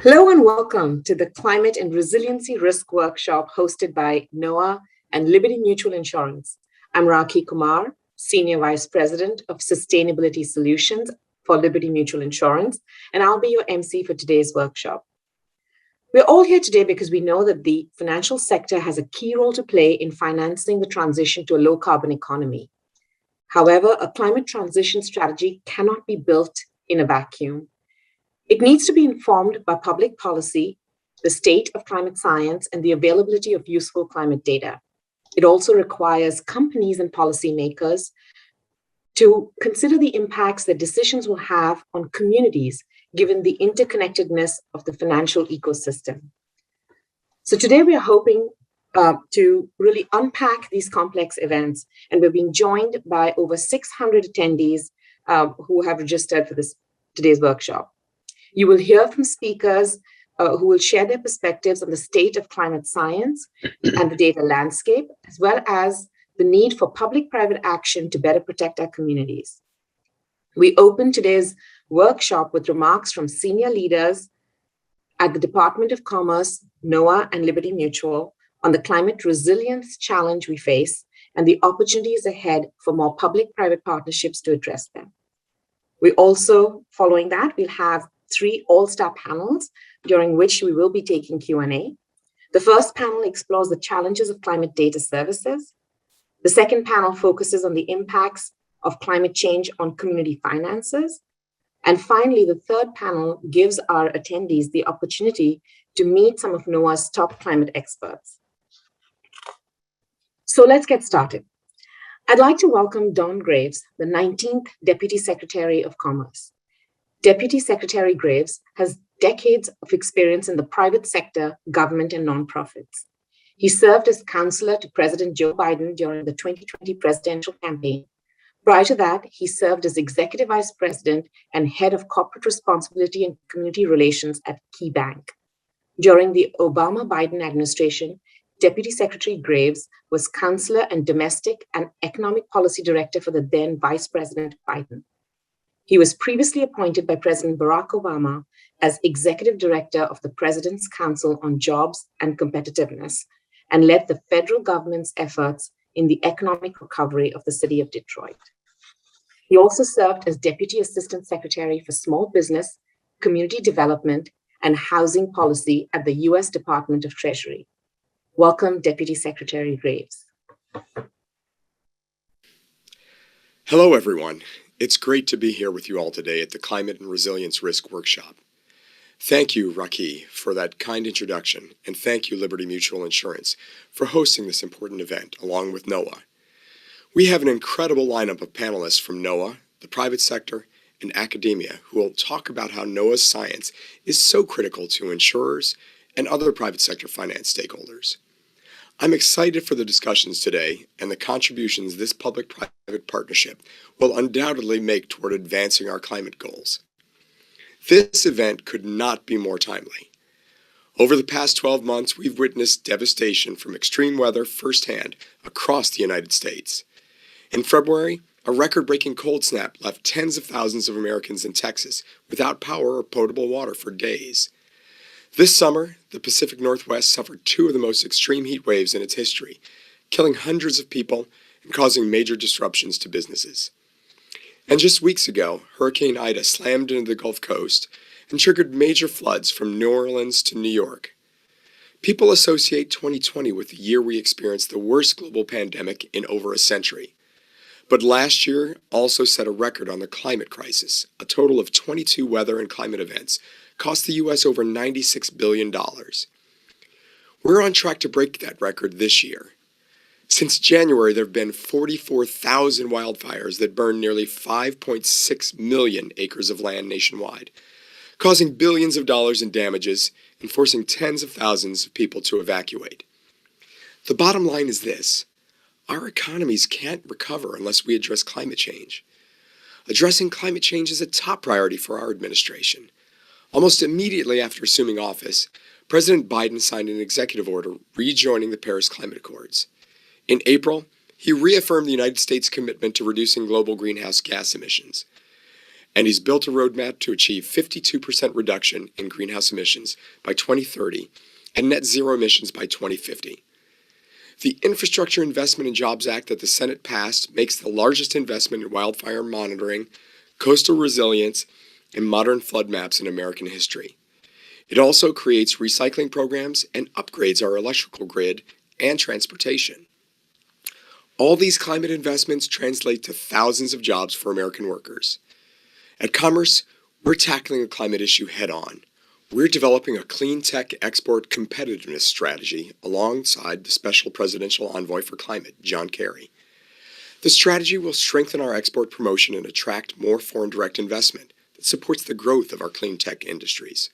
Hello and welcome to the Climate and Resiliency Risk Workshop hosted by NOAA and Liberty Mutual Insurance. I'm Rakhi Kumar, Senior Vice President of Sustainability Solutions for Liberty Mutual Insurance, and I'll be your MC for today's workshop. We're all here today because we know that the financial sector has a key role to play in financing the transition to a low-carbon economy. However, a climate transition strategy cannot be built in a vacuum. It needs to be informed by public policy, the state of climate science, and the availability of useful climate data. It also requires companies and policymakers to consider the impacts that decisions will have on communities, given the interconnectedness of the financial ecosystem. So today we are hoping to really unpack these complex events, and we're being joined by over 600 attendees who have registered for today's workshop. You will hear from speakers who will share their perspectives on the state of climate science and the data landscape, as well as the need for public-private action to better protect our communities. We open today's workshop with remarks from senior leaders at the Department of Commerce, NOAA, and Liberty Mutual on the climate resilience challenge we face and the opportunities ahead for more public-private partnerships to address them. We also, following that, we'll have 3 all-star panels during which we will be taking Q&A. The first panel explores the challenges of climate data services. The second panel focuses on the impacts of climate change on community finances. And finally, the third panel gives our attendees the opportunity to meet some of NOAA's top climate experts. So let's get started. I'd like to welcome Don Graves, the 19th Deputy Secretary of Commerce. Deputy Secretary Graves has decades of experience in the private sector, government, and nonprofits. He served as counselor to President Joe Biden during the 2020 presidential campaign. Prior to that, he served as Executive Vice President and Head of Corporate Responsibility and Community Relations at KeyBank. During the Obama-Biden administration, Deputy Secretary Graves was counselor and domestic and economic policy director for the then Vice President Biden. He was previously appointed by President Barack Obama as Executive Director of the President's Council on Jobs and Competitiveness and led the federal government's efforts in the economic recovery of the city of Detroit. He also served as Deputy Assistant Secretary for Small Business, Community Development, and Housing Policy at the U.S. Department of Treasury. Welcome, Deputy Secretary Graves. Hello, everyone. It's great to be here with you all today at the Climate and Resilience Risk Workshop. Thank you, Rakhi, for that kind introduction, and thank you, Liberty Mutual Insurance, for hosting this important event along with NOAA. We have an incredible lineup of panelists from NOAA, the private sector, and academia who will talk about how NOAA's science is so critical to insurers and other private sector finance stakeholders. I'm excited for the discussions today and the contributions this public-private partnership will undoubtedly make toward advancing our climate goals. This event could not be more timely. Over the past 12 months, we've witnessed devastation from extreme weather firsthand across the United States. In February, a record-breaking cold snap left tens of thousands of Americans in Texas without power or potable water for days. This summer, the Pacific Northwest suffered 2 of the most extreme heat waves in its history, killing hundreds of people and causing major disruptions to businesses. And just weeks ago, Hurricane Ida slammed into the Gulf Coast and triggered major floods from New Orleans to New York. People associate 2020 with the year we experienced the worst global pandemic in over a century. But last year also set a record on the climate crisis. A total of 22 weather and climate events cost the U.S. over $96 billion. We're on track to break that record this year. Since January, there have been 44,000 wildfires that burned nearly 5.6 million acres of land nationwide, causing billions of dollars in damages and forcing tens of thousands of people to evacuate. The bottom line is this: our economies can't recover unless we address climate change. Addressing climate change is a top priority for our administration. Almost immediately after assuming office, President Biden signed an executive order rejoining the Paris Climate Accords. In April, he reaffirmed the United States' commitment to reducing global greenhouse gas emissions. and he's built a roadmap to achieve 52% reduction in greenhouse emissions by 2030 and net zero emissions by 2050. The Infrastructure Investment and Jobs Act that the Senate passed makes the largest investment in wildfire monitoring, coastal resilience, and modern flood maps in American history. It also creates recycling programs and upgrades our electrical grid and transportation. All these climate investments translate to thousands of jobs for American workers. At Commerce, we're tackling the climate issue head-on. We're developing a clean tech export competitiveness strategy alongside the Special Presidential Envoy for Climate, John Kerry. The strategy will strengthen our export promotion and attract more foreign direct investment that supports the growth of our clean tech industries.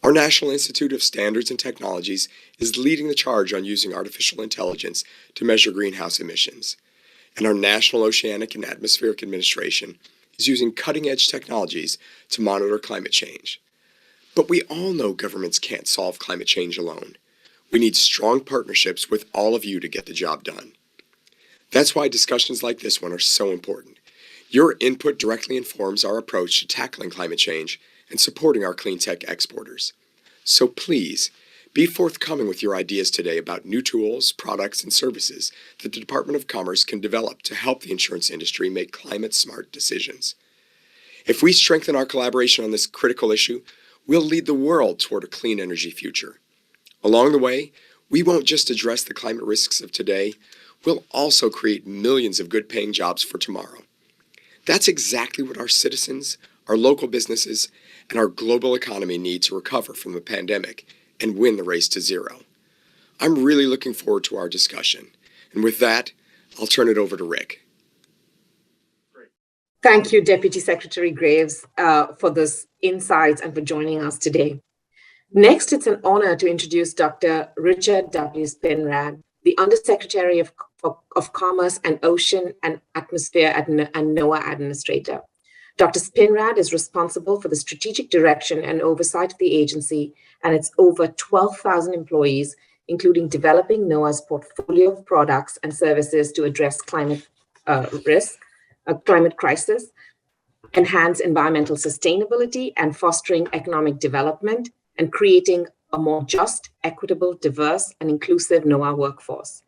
Our National Institute of Standards and Technologies is leading the charge on using artificial intelligence to measure greenhouse emissions, and our National Oceanic and Atmospheric Administration is using cutting-edge technologies to monitor climate change. But we all know governments can't solve climate change alone. We need strong partnerships with all of you to get the job done. That's why discussions like this one are so important. Your input directly informs our approach to tackling climate change and supporting our clean tech exporters. So please, be forthcoming with your ideas today about new tools, products, and services that the Department of Commerce can develop to help the insurance industry make climate-smart decisions. If we strengthen our collaboration on this critical issue, we'll lead the world toward a clean energy future. Along the way, we won't just address the climate risks of today, we'll also create millions of good-paying jobs for tomorrow. That's exactly what our citizens, our local businesses, and our global economy need to recover from the pandemic and win the race to zero. I'm really looking forward to our discussion. And with that, I'll turn it over to Rick. Thank you, Deputy Secretary Graves, for those insights and for joining us today. Next, it's an honor to introduce Dr. Richard W. Spinrad, the Undersecretary of Commerce and Ocean and Atmosphere and NOAA Administrator. Dr. Spinrad is responsible for the strategic direction and oversight of the agency and its over 12,000 employees, including developing NOAA's portfolio of products and services to address climate risk, climate crisis, enhance environmental sustainability, and fostering economic development, and creating a more just, equitable, diverse, and inclusive NOAA workforce.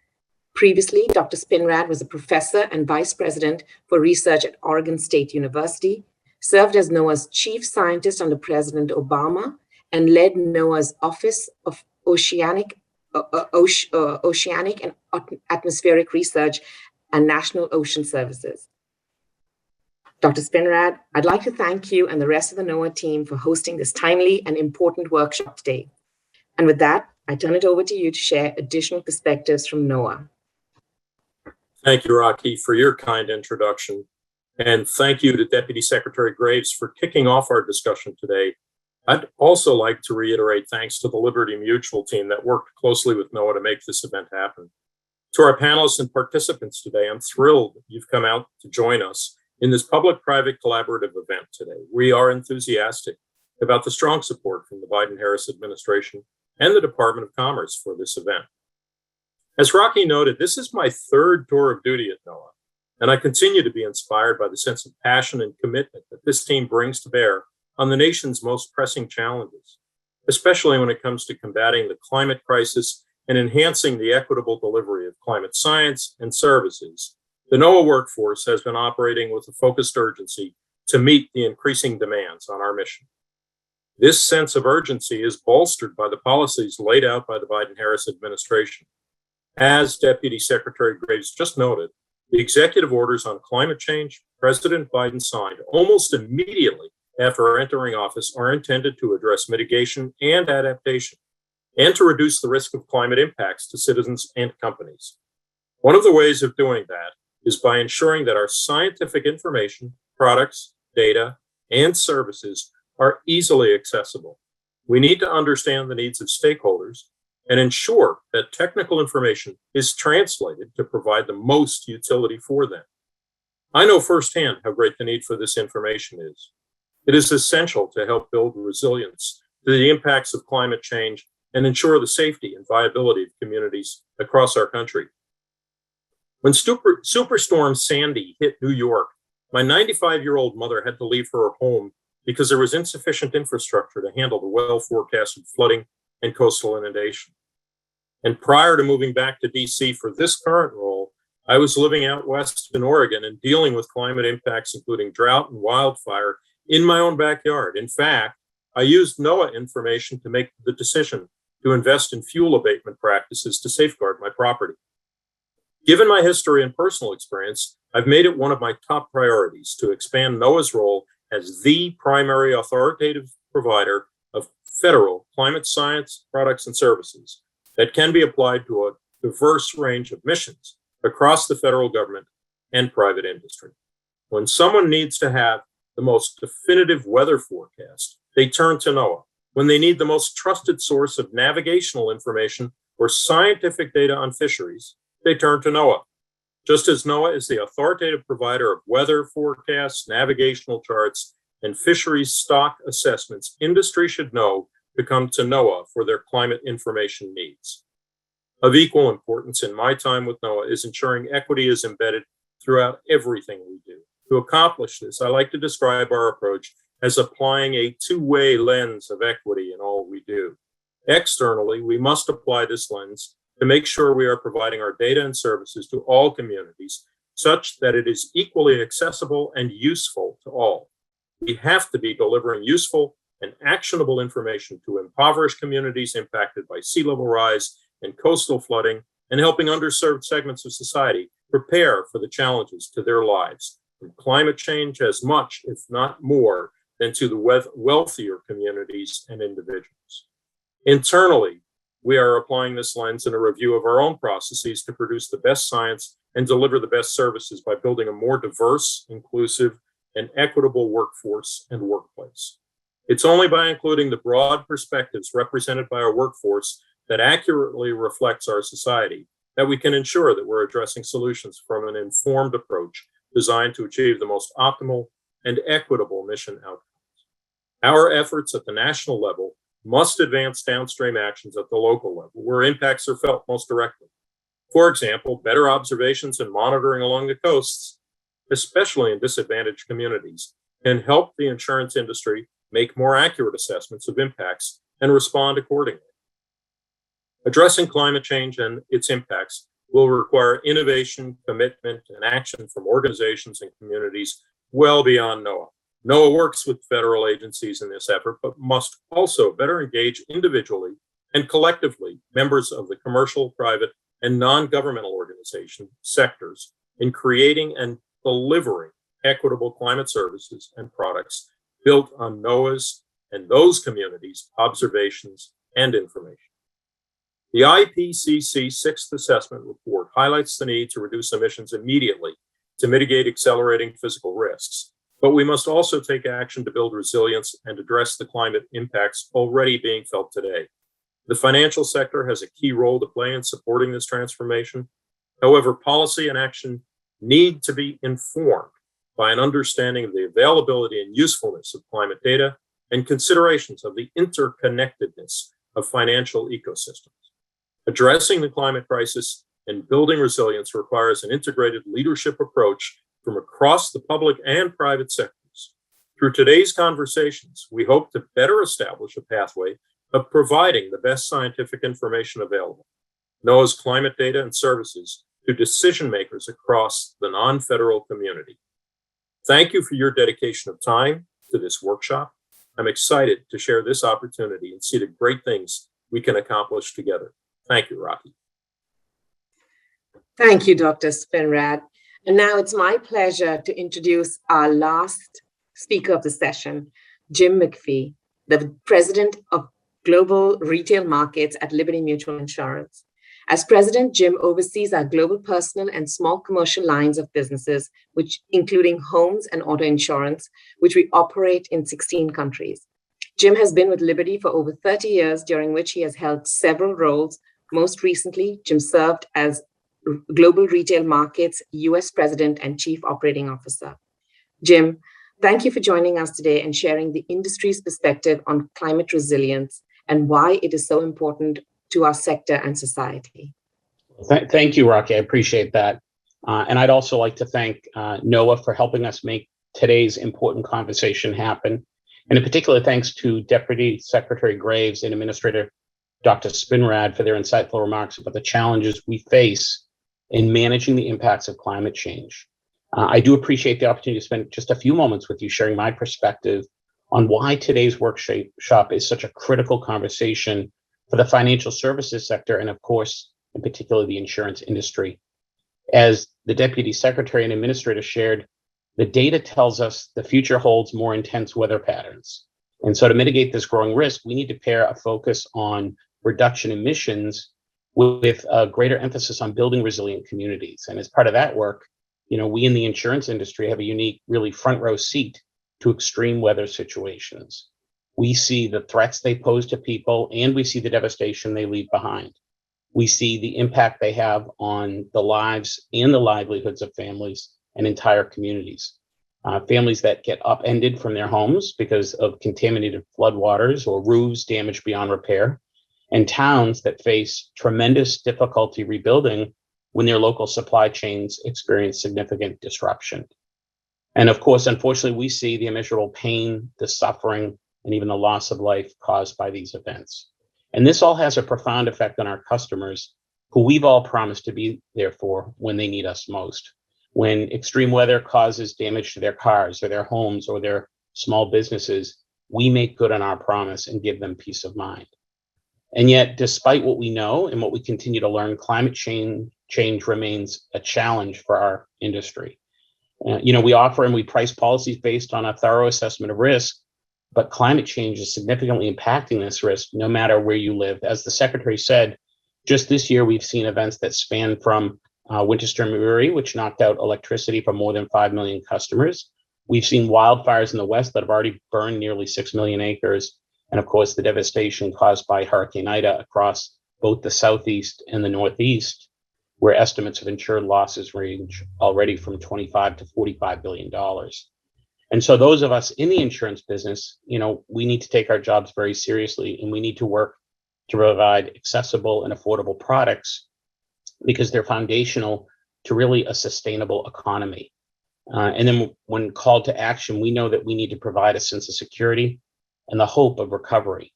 Previously, Dr. Spinrad was a professor and vice president for research at Oregon State University, served as NOAA's chief scientist under President Obama, and led NOAA's Office of Oceanic and Atmospheric Research and National Ocean Services. Dr. Spinrad, I'd like to thank you and the rest of the NOAA team for hosting this timely and important workshop today. And with that, I turn it over to you to share additional perspectives from NOAA. Thank you, Rocky, for your kind introduction. And thank you to Deputy Secretary Graves for kicking off our discussion today. I'd also like to reiterate thanks to the Liberty Mutual team that worked closely with NOAA to make this event happen. To our panelists and participants today, I'm thrilled you've come out to join us in this public-private collaborative event today. We are enthusiastic about the strong support from the Biden-Harris administration and the Department of Commerce for this event. As Rocky noted, this is my third tour of duty at NOAA, and I continue to be inspired by the sense of passion and commitment that this team brings to bear on the nation's most pressing challenges, especially when it comes to combating the climate crisis and enhancing the equitable delivery of climate science and services. The NOAA workforce has been operating with a focused urgency to meet the increasing demands on our mission. This sense of urgency is bolstered by the policies laid out by the Biden-Harris administration. As Deputy Secretary Graves just noted, the executive orders on climate change President Biden signed almost immediately after entering office are intended to address mitigation and adaptation and to reduce the risk of climate impacts to citizens and companies. One of the ways of doing that is by ensuring that our scientific information, products, data, and services are easily accessible. We need to understand the needs of stakeholders and ensure that technical information is translated to provide the most utility for them. I know firsthand how great the need for this information is. It is essential to help build resilience to the impacts of climate change and ensure the safety and viability of communities across our country. When Superstorm Sandy hit New York My 95-year-old mother had to leave her home because there was insufficient infrastructure to handle the well-forecasted flooding and coastal inundation. And prior to moving back to DC for this current role, I was living out west in Oregon and dealing with climate impacts, including drought and wildfire, in my own backyard. In fact, I used NOAA information to make the decision to invest in fuel abatement practices to safeguard my property. Given my history and personal experience, I've made it one of my top priorities to expand NOAA's role as the primary authoritative provider of federal climate science products and services that can be applied to a diverse range of missions across the federal government and private industry. When someone needs to have the most definitive weather forecast, they turn to NOAA. When they need the most trusted source of navigational information or scientific data on fisheries, they turn to NOAA. Just as NOAA is the authoritative provider of weather forecasts, navigational charts, and fisheries stock assessments, industry should know to come to NOAA for their climate information needs. Of equal importance in my time with NOAA is ensuring equity is embedded throughout everything we do. To accomplish this, I like to describe our approach as applying a two-way lens of equity in all we do. Externally, we must apply this lens to make sure we are providing our data and services to all communities such that it is equally accessible and useful to all. We have to be delivering useful and actionable information to impoverished communities impacted by sea level rise and coastal flooding, and helping underserved segments of society prepare for the challenges to their lives, from climate change as much, if not more, than to the wealthier communities and individuals. Internally, we are applying this lens in a review of our own processes to produce the best science and deliver the best services by building a more diverse, inclusive, and equitable workforce and workplace. It's only by including the broad perspectives represented by our workforce that accurately reflects our society that we can ensure that we're addressing solutions from an informed approach designed to achieve the most optimal and equitable mission outcomes. Our efforts at the national level must advance downstream actions at the local level where impacts are felt most directly. For example, better observations and monitoring along the coasts, especially in disadvantaged communities, can help the insurance industry make more accurate assessments of impacts and respond accordingly. Addressing climate change and its impacts will require innovation, commitment, and action from organizations and communities well beyond NOAA. NOAA works with federal agencies in this effort, but must also better engage individually and collectively members of the commercial, private, and non-governmental organization sectors in creating and delivering equitable climate services and products built on NOAA's and those communities' observations and information. The IPCC Sixth Assessment Report highlights the need to reduce emissions immediately to mitigate accelerating physical risks, but we must also take action to build resilience and address the climate impacts already being felt today. The financial sector has a key role to play in supporting this transformation. However, policy and action need to be informed by an understanding of the availability and usefulness of climate data and considerations of the interconnectedness of financial ecosystems. Addressing the climate crisis and building resilience requires an integrated leadership approach from across the public and private sectors. Through today's conversations, we hope to better establish a pathway of providing the best scientific information available, NOAA's climate data and services to decision makers across the non-federal community. Thank you for your dedication of time to this workshop. I'm excited to share this opportunity and see the great things we can accomplish together. Thank you, Rocky. Thank you, Dr. Spinrad. And now it's my pleasure to introduce our last speaker of the session, Jim MacPhee, the President of Global Retail Markets at Liberty Mutual Insurance. As president, Jim oversees our global personal and small commercial lines of businesses, which including homes and auto insurance, which we operate in 16 countries. Jim has been with Liberty for over 30 years, during which he has held several roles. Most recently, Jim served as Global Retail Markets US President and Chief Operating Officer. Jim, thank you for joining us today and sharing the industry's perspective on climate resilience and why it is so important to our sector and society. Thank you, Rocky. I appreciate that. And I'd also like to thank NOAA for helping us make today's important conversation happen. And in particular, thanks to Deputy Secretary Graves and Administrator Dr. Spinrad for their insightful remarks about the challenges we face in managing the impacts of climate change. I do appreciate the opportunity to spend just a few moments with you sharing my perspective on why today's workshop is such a critical conversation for the financial services sector and, of course, in particular, the insurance industry. As the Deputy Secretary and Administrator shared, the data tells us the future holds more intense weather patterns. And so to mitigate this growing risk, we need to pair a focus on reduction emissions with a greater emphasis on building resilient communities. And as part of that work, we in the insurance industry have a unique, really front row seat to extreme weather situations. We see the threats they pose to people, and we see the devastation they leave behind. We see the impact they have on the lives and the livelihoods of families and entire communities. Families that get upended from their homes because of contaminated floodwaters or roofs damaged beyond repair, and towns that face tremendous difficulty rebuilding when their local supply chains experience significant disruption. And of course, unfortunately, we see the immeasurable pain, the suffering, and even the loss of life caused by these events. And this all has a profound effect on our customers, who we've all promised to be there for when they need us most. When extreme weather causes damage to their cars or their homes or their small businesses, we make good on our promise and give them peace of mind. And yet, despite what we know and what we continue to learn, climate change remains a challenge for our industry. We offer and we price policies based on a thorough assessment of risk, but climate change is significantly impacting this risk no matter where you live. As the Secretary said, just this year, we've seen events that span from Winter Storm Uri, which knocked out electricity for more than 5 million customers. We've seen wildfires in the West that have already burned nearly 6 million acres. And of course, the devastation caused by Hurricane Ida across both the Southeast and the Northeast, where estimates of insured losses range already from $25 to $45 billion. And so those of us in the insurance business, we need to take our jobs very seriously, and we need to work to provide accessible and affordable products because they're foundational to really a sustainable economy. And then when called to action, we know that we need to provide a sense of security and the hope of recovery.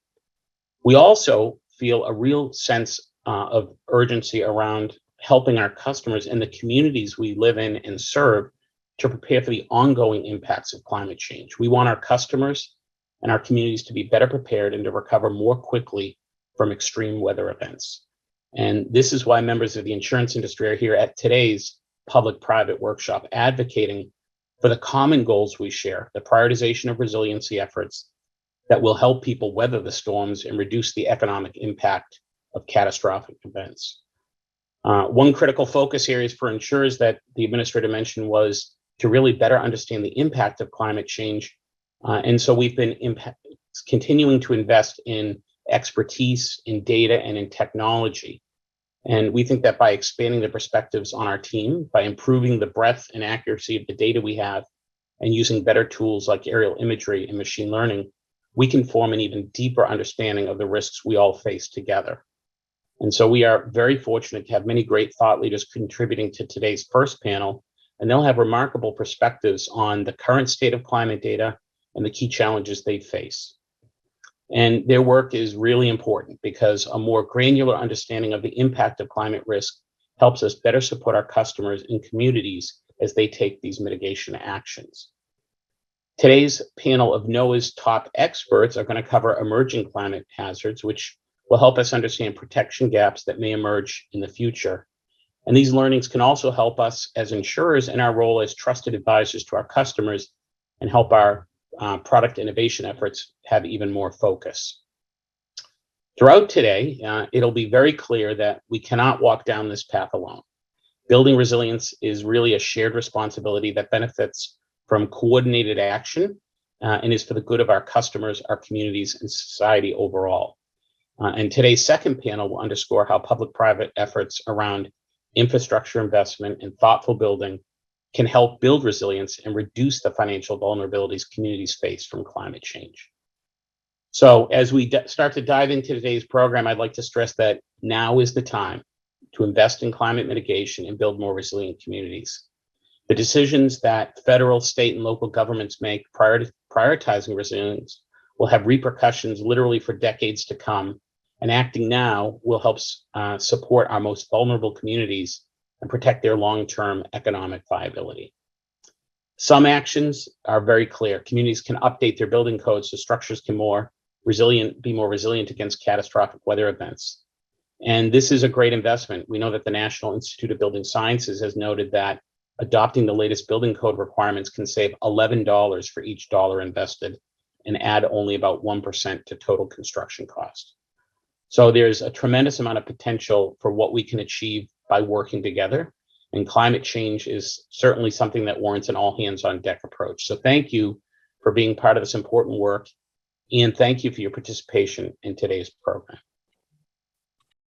We also feel a real sense of urgency around helping our customers and the communities we live in and serve to prepare for the ongoing impacts of climate change. We want our customers and our communities to be better prepared and to recover more quickly from extreme weather events. And this is why members of the insurance industry are here at today's public-private workshop, advocating for the common goals we share, the prioritization of resiliency efforts that will help people weather the storms and reduce the economic impact of catastrophic events. One critical focus areas for insurers that the administrator mentioned was to really better understand the impact of climate change. And so we've been continuing to invest in expertise, in data, and in technology. And we think that by expanding the perspectives on our team, by improving the breadth and accuracy of the data we have, and using better tools like aerial imagery and machine learning, we can form an even deeper understanding of the risks we all face together. And so we are very fortunate to have many great thought leaders contributing to today's first panel, and they'll have remarkable perspectives on the current state of climate data and the key challenges they face. And their work is really important because a more granular understanding of the impact of climate risk helps us better support our customers and communities as they take these mitigation actions. Today's panel of NOAA's top experts are going to cover emerging climate hazards, which will help us understand protection gaps that may emerge in the future. And these learnings can also help us as insurers in our role as trusted advisors to our customers and help our product innovation efforts have even more focus. Throughout today, it'll be very clear that we cannot walk down this path alone. Building resilience is really a shared responsibility that benefits from coordinated action and is for the good of our customers, our communities, and society overall. And today's second panel will underscore how public-private efforts around infrastructure investment and thoughtful building can help build resilience and reduce the financial vulnerabilities communities face from climate change. So as we start to dive into today's program, I'd like to stress that now is the time to invest in climate mitigation and build more resilient communities. The decisions that federal, state, and local governments make prioritizing resilience will have repercussions literally for decades to come, and acting now will help support our most vulnerable communities and protect their long-term economic viability. Some actions are very clear. Communities can update their building codes so structures can be more resilient against catastrophic weather events. And this is a great investment. We know that the National Institute of Building Sciences has noted that adopting the latest building code requirements can save $11 for each dollar invested and add only about 1% to total construction cost. So there's a tremendous amount of potential for what we can achieve by working together. And climate change is certainly something that warrants an all hands on deck approach. So thank you for being part of this important work. And thank you for your participation in today's program.